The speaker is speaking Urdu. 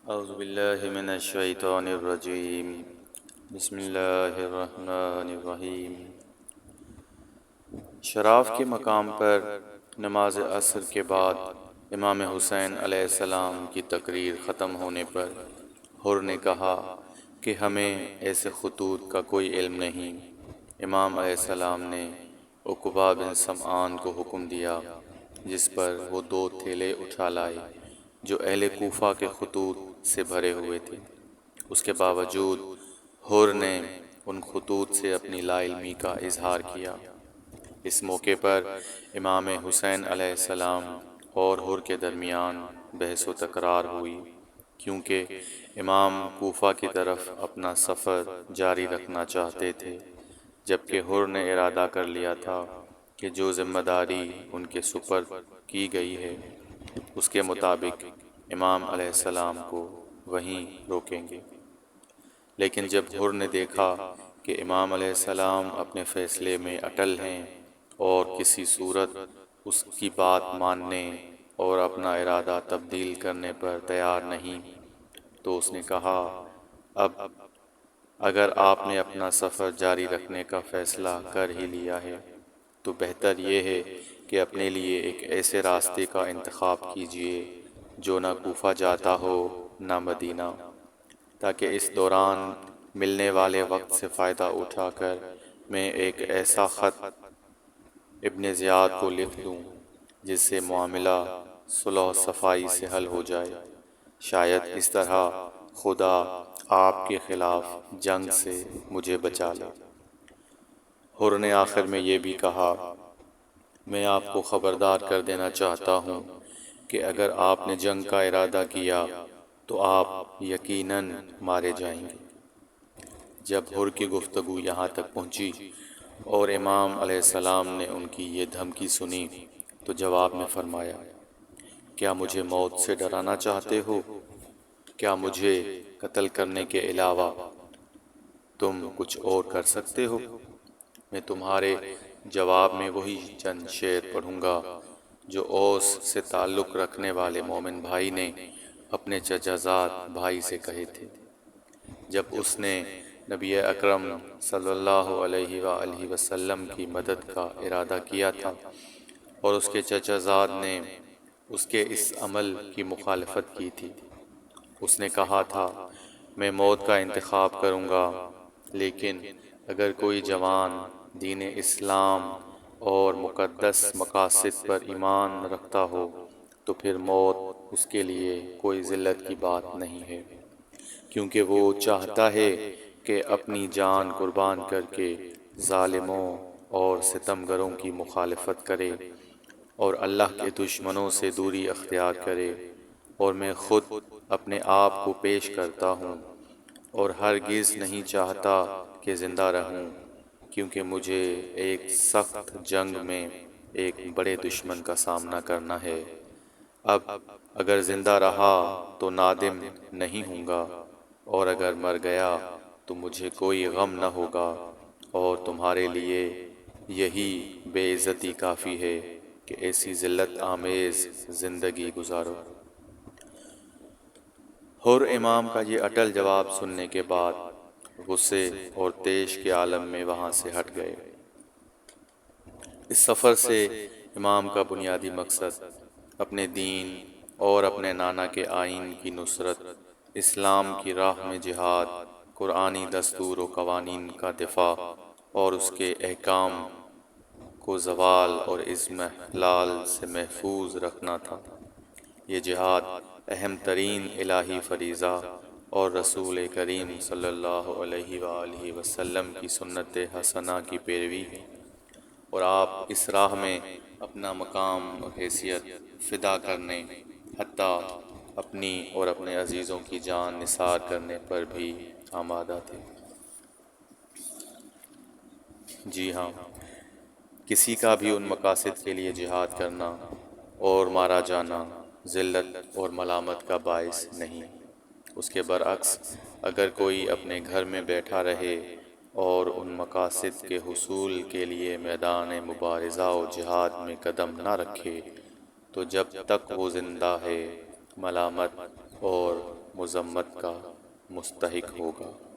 اعوذ باللہ من الشیطان الرجیم بسم اللہ الرحمن الرحیم۔ شراف کے مقام پر نماز عصر کے بعد امام حسین علیہ السلام کی تقریر ختم ہونے پر حر نے کہا کہ ہمیں ایسے خطوط کا کوئی علم نہیں۔ امام علیہ السلام نے عقبہ بن سمعان کو حکم دیا، جس پر وہ 2 تھیلے اٹھا لائے جو اہل کوفہ کے خطوط سے بھرے ہوئے تھے۔ اس کے باوجود حر نے ان خطوط سے اپنی لا علمی کا اظہار کیا۔ اس موقع پر امام حسین علیہ السلام اور حر کے درمیان بحث و تکرار ہوئی، کیونکہ امام کوفہ کی طرف اپنا سفر جاری رکھنا چاہتے تھے، جبکہ حر نے ارادہ کر لیا تھا کہ جو ذمہ داری ان کے سپرد کی گئی ہے اس کے مطابق امام علیہ السلام کو وہیں روکیں گے۔ لیکن جب حر نے دیکھا کہ امام علیہ السلام اپنے فیصلے میں اٹل ہیں اور کسی صورت اس کی بات ماننے اور اپنا ارادہ تبدیل کرنے پر تیار نہیں، تو اس نے کہا، اب اگر آپ نے اپنا سفر جاری رکھنے کا فیصلہ کر ہی لیا ہے تو بہتر یہ ہے کہ اپنے لیے ایک ایسے راستے کا انتخاب کیجیے جو نہ کوفہ جاتا ہو نہ مدینہ، تاکہ اس دوران ملنے والے وقت سے فائدہ اٹھا کر میں ایک ایسا خط ابن زیاد کو لکھ دوں جس سے معاملہ صلح و صفائی سے حل ہو جائے۔ شاید اس طرح خدا آپ کے خلاف جنگ سے مجھے بچا لے۔ حر نے آخر میں یہ بھی کہا، میں آپ کو خبردار کر دینا چاہتا ہوں کہ اگر آپ نے جنگ کا ارادہ کیا تو آپ یقیناً مارے جائیں گے۔ جب حر کی گفتگو یہاں تک پہنچی اور امام علیہ السلام نے ان کی یہ دھمکی سنی تو جواب میں فرمایا، کیا مجھے موت سے ڈرانا چاہتے ہو؟ کیا مجھے قتل کرنے کے علاوہ تم کچھ اور کر سکتے ہو؟ میں تمہارے جواب میں وہی چند شعر پڑھوں گا جو اوس سے تعلق رکھنے والے مومن بھائی نے اپنے چچا زاد بھائی سے کہے تھے، جب اس نے نبی اکرم صلی اللہ علیہ وآلہ وسلم کی مدد کا ارادہ کیا تھا اور اس کے چچا زاد نے اس کے اس عمل کی مخالفت کی تھی۔ اس نے کہا تھا، میں موت کا انتخاب کروں گا، لیکن اگر کوئی جوان دین اسلام اور مقدس مقاصد پر ایمان رکھتا ہو تو پھر موت اس کے لیے کوئی ذلت کی بات نہیں ہے، کیونکہ وہ چاہتا ہے کہ اپنی جان قربان کر کے ظالموں اور ستمگروں کی مخالفت کرے اور اللہ کے دشمنوں سے دوری اختیار کرے، اور میں خود اپنے آپ کو پیش کرتا ہوں اور ہرگز نہیں چاہتا کہ زندہ رہوں، کیونکہ مجھے ایک سخت جنگ میں ایک بڑے دشمن کا سامنا کرنا ہے۔ اب اگر زندہ رہا تو نادم نہیں ہوں گا، اور اگر مر گیا تو مجھے کوئی غم نہ ہوگا، اور تمہارے لیے یہی بے عزتی کافی ہے کہ ایسی ذلت آمیز زندگی گزارو۔ حر امام کا یہ اٹل جواب سننے کے بعد غصے اور طیش کے عالم میں وہاں سے ہٹ گئے۔ اس سفر سے امام کا بنیادی مقصد اپنے دین اور اپنے نانا کے آئین کی نصرت، اسلام کی راہ میں جہاد، قرآنی دستور و قوانین کا دفاع اور اس کے احکام کو زوال اور اضمحلال سے محفوظ رکھنا تھا۔ یہ جہاد اہم ترین الہی فریضہ اور رسول کریم صلی اللہ علیہ وآلہ وسلم کی سنت حسنہ کی پیروی ہے، اور آپ اس راہ میں اپنا مقام اور حیثیت فدا کرنے، حتیٰ اپنی اور اپنے عزیزوں کی جان نثار کرنے پر بھی آمادہ تھے۔ جی ہاں، کسی کا بھی ان مقاصد کے لیے جہاد کرنا اور مارا جانا ذلت اور ملامت کا باعث نہیں۔ اس کے برعکس اگر کوئی اپنے گھر میں بیٹھا رہے اور ان مقاصد کے حصول کے لیے میدان مبارزہ و جہاد میں قدم نہ رکھے تو جب تک وہ زندہ ہے ملامت اور مذمت کا مستحق ہوگا۔